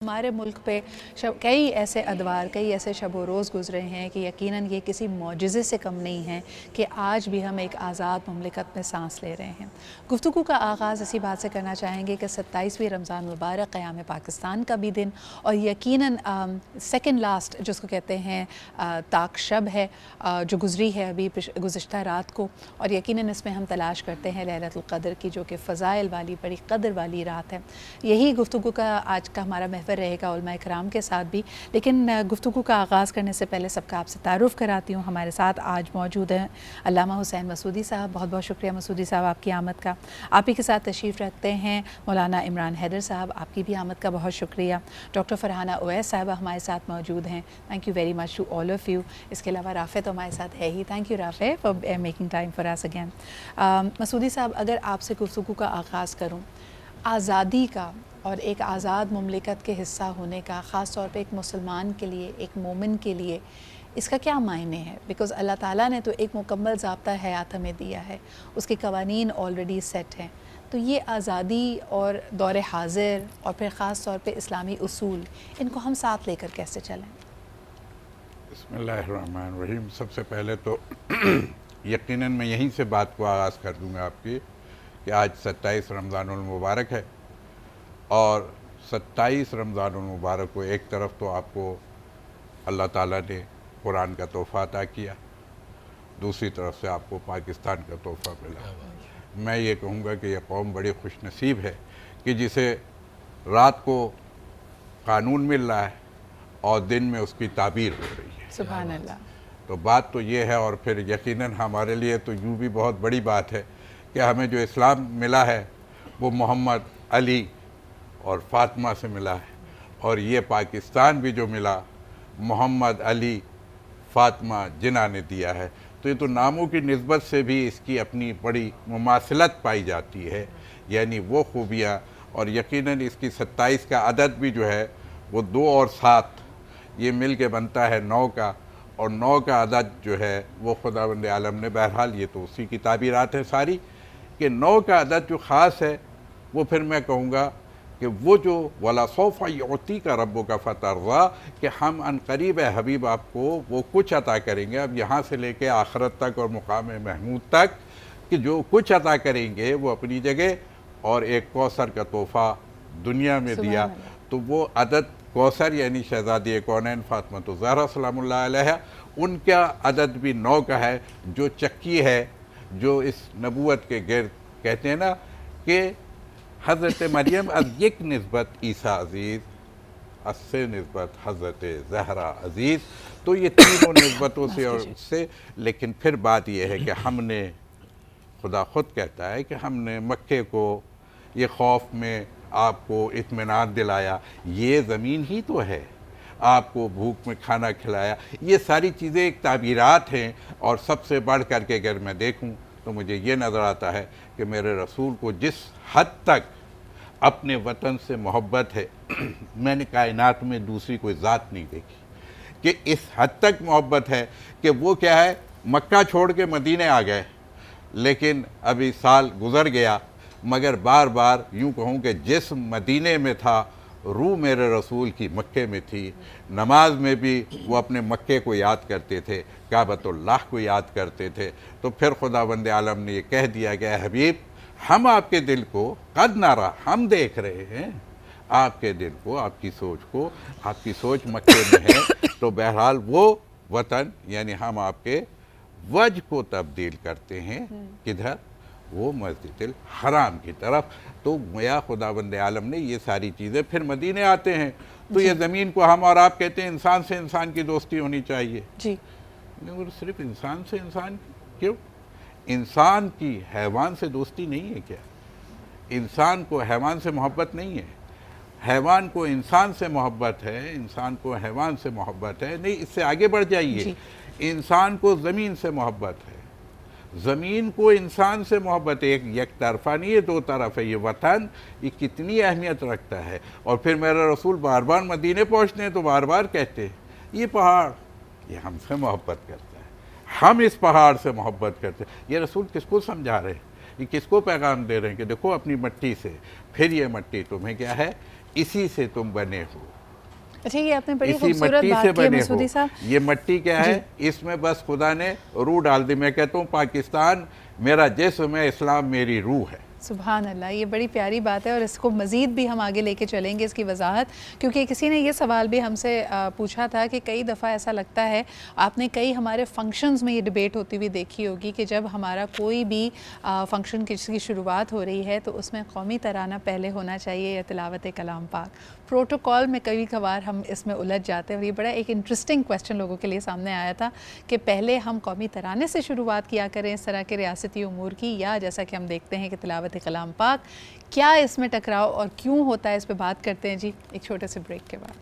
ہمارے ملک پہ کئی ایسے ادوار کئی ایسے شب و روز گزرے ہیں کہ یقیناً یہ کسی معجزے سے کم نہیں ہیں کہ آج بھی ہم ایک آزاد مملکت میں سانس لے رہے ہیں۔ گفتگو کا آغاز اسی بات سے کرنا چاہیں گے کہ 27ویں رمضان مبارک قیام پاکستان کا بھی دن اور یقیناً سیکنڈ لاسٹ جس کو کہتے ہیں طاق شب ہے جو گزری ہے ابھی گزشتہ رات کو، اور یقیناً اس میں ہم تلاش کرتے ہیں لیلۃ القدر کی جو کہ فضائل والی بڑی قدر والی رات ہے۔ یہی گفتگو کا آج کا ہمارا محور رہے گا علماء کرام کے ساتھ بھی، لیکن گفتگو کا آغاز کرنے سے پہلے سب کا آپ سے تعارف کراتی ہوں۔ ہمارے ساتھ آج موجود ہیں علامہ حسین مسعودی صاحب، بہت بہت شکریہ مسعودی صاحب آپ کی آمد کا۔ آپ ہی کے ساتھ تشریف رکھتے ہیں مولانا عمران حیدر صاحب، آپ کی بھی آمد کا بہت شکریہ۔ ڈاکٹر فرحانہ اویس صاحبہ ہمارے ساتھ موجود ہیں، thank you very much to all of you. اس کے علاوہ رافع تو ہمارے ساتھ ہے ہی، thank you Rafay for making time for us again. Masoodi صاحب، اگر آپ سے گفتگو کا آغاز کروں، آزادی کا اور ایک آزاد مملکت کے حصہ ہونے کا، خاص طور پہ ایک مسلمان کے لیے، ایک مومن کے لیے، اس کا کیا معنی ہے؟ بیکاز اللہ تعالیٰ نے تو ایک مکمل ضابطہ حیات ہمیں دیا ہے، اس کے قوانین آلریڈی سیٹ ہیں، تو یہ آزادی اور دور حاضر اور پھر خاص طور پہ اسلامی اصول، ان کو ہم ساتھ لے کر کیسے چلیں؟ بسم اللہ الرحمن الرحیم۔ سب سے پہلے تو یقیناً میں یہیں سے بات کو آغاز کر دوں گا آپ کی کہ آج 27 رمضان المبارک ہے، اور 27 رمضان المبارک کو ایک طرف تو آپ کو اللہ تعالیٰ نے قرآن کا تحفہ عطا کیا، دوسری طرف سے آپ کو پاکستان کا تحفہ ملا۔ میں یہ کہوں گا کہ یہ قوم بڑی خوش نصیب ہے کہ جسے رات کو قانون مل رہا ہے اور دن میں اس کی تعبیر ہو رہی ہے۔ سبحان اللہ۔ تو بات تو یہ ہے، اور پھر یقیناً ہمارے لیے تو یوں بھی بہت بڑی بات ہے کہ ہمیں جو اسلام ملا ہے وہ محمد، علی اور فاطمہ سے ملا ہے، اور یہ پاکستان بھی جو ملا محمد، علی، فاطمہ، جناح نے دیا ہے۔ تو یہ تو ناموں کی نسبت سے بھی اس کی اپنی بڑی مماثلت پائی جاتی ہے، یعنی وہ خوبیاں، اور یقیناً اس کی 27 کا عدد بھی جو ہے وہ 2 اور 7 یہ مل کے بنتا ہے 9 کا، اور 9 کا عدد جو ہے وہ خداوند عالم نے، بہرحال یہ تو اسی کی تعبیرات ہیں ساری، کہ 9 کا عدد جو خاص ہے وہ پھر میں کہوں گا کہ وہ جو وَلَسَوْفَ يُعْطِيكَ رَبُّكَ فَتَرْضَىٰ، کہ ہم عنقریب ہے حبیب آپ کو وہ کچھ عطا کریں گے، اب یہاں سے لے کے آخرت تک اور مقام محمود تک، کہ جو کچھ عطا کریں گے وہ اپنی جگہ، اور ایک کوثر کا تحفہ دنیا میں دیا۔ تو وہ عدد کوثر یعنی شہزادی کونین فاطمہ الزہرا سلام اللہ علیہ، ان کا عدد بھی 9 کا ہے، جو چکی ہے جو اس نبوت کے گرد کہتے ہیں نا کہ حضرت مریم از یک نسبت عیسیٰ عزیز، اس سے نسبت حضرت زہرا عزیز، تو یہ تینوں نسبتوں سے اور اس سے، لیکن پھر بات یہ ہے کہ ہم نے، خدا خود کہتا ہے کہ ہم نے مکے کو یہ خوف میں آپ کو اطمینان دلایا، یہ زمین ہی تو ہے، آپ کو بھوک میں کھانا کھلایا، یہ ساری چیزیں ایک تعبیرات ہیں۔ اور سب سے بڑھ کر کے اگر میں دیکھوں تو مجھے یہ نظر آتا ہے کہ میرے رسول کو جس حد تک اپنے وطن سے محبت ہے، میں نے کائنات میں دوسری کوئی ذات نہیں دیکھی کہ اس حد تک محبت ہے کہ وہ کیا ہے، مکہ چھوڑ کے مدینے آ گئے، لیکن ابھی سال گزر گیا، مگر بار بار یوں کہوں کہ جس مدینے میں تھا روح میرے رسول کی مکے میں تھی، نماز میں بھی وہ اپنے مکے کو یاد کرتے تھے، کعبۃ اللہ کو یاد کرتے تھے۔ تو پھر خداوند عالم نے یہ کہہ دیا کہ اے حبیب، ہم آپ کے دل کو قد نرا، ہم دیکھ رہے ہیں آپ کے دل کو، آپ کی سوچ کو، آپ کی سوچ مکے میں ہے، تو بہرحال وہ وطن یعنی ہم آپ کے وجہ کو تبدیل کرتے ہیں، کدھر؟ وہ مسجد الحرام کی طرف۔ تو یا خداوند عالم نے یہ ساری چیزیں، پھر مدینے آتے ہیں تو یہ زمین کو ہم اور آپ کہتے ہیں انسان سے انسان کی دوستی ہونی چاہیے، جی، صرف انسان سے انسان کیوں؟ انسان کی حیوان سے دوستی نہیں ہے کیا؟ انسان کو حیوان سے محبت نہیں ہے، حیوان کو انسان سے محبت ہے، انسان کو حیوان سے محبت ہے، نہیں، اس سے آگے بڑھ جائیے، انسان کو زمین سے محبت ہے، زمین کو انسان سے محبت ہے، یک طرفہ نہیں ہے، 2 طرف ہے۔ یہ وطن یہ کتنی اہمیت رکھتا ہے، اور پھر میرا رسول بار بار مدینے پہنچتے ہیں تو بار بار کہتے ہیں یہ پہاڑ یہ ہم سے محبت کرتا ہے، ہم اس پہاڑ سے محبت کرتے ہیں۔ یہ رسول کس کو سمجھا رہے ہیں، یہ کس کو پیغام دے رہے ہیں کہ دیکھو اپنی مٹی سے، پھر یہ مٹی تمہیں کیا ہے، اسی سے تم بنے ہو، اچھا یہ آپ نے بڑی اسی خوبصورت مٹی سے بات کی بنے ہو. مسعودی صاحب. یہ مٹی کیا ہے؟ اس میں بس خدا نے روح ڈال دی. میں کہتا ہوں پاکستان میرا جسم ہے، اسلام میری روح ہے. سبحان اللہ، یہ بڑی پیاری بات ہے اور اس کو مزید بھی ہم آگے لے کے چلیں گے اس کی وضاحت، کیونکہ کسی نے یہ سوال بھی ہم سے پوچھا تھا کہ کئی دفعہ ایسا لگتا ہے، آپ نے کئی ہمارے فنکشنز میں یہ ڈیبیٹ ہوتی ہوئی دیکھی ہوگی کہ جب ہمارا کوئی بھی فنکشن کی شروعات ہو رہی ہے تو اس میں قومی ترانہ پہلے ہونا چاہیے یا تلاوت کلام پاک. پروٹوکول میں کبھی کبھار ہم اس میں الجھ جاتے ہیں اور یہ بڑا ایک انٹرسٹنگ کویسچن لوگوں کے لیے سامنے آیا تھا کہ پہلے ہم قومی ترانے سے شروعات کیا کریں اس طرح کے ریاستی امور کی، یا جیسا کہ ہم دیکھتے ہیں کہ تلاوت کلام پاک. کیا اس میں ٹکراؤ اور کیوں ہوتا ہے، اس پہ بات کرتے ہیں جی ایک چھوٹے سے بریک کے بعد.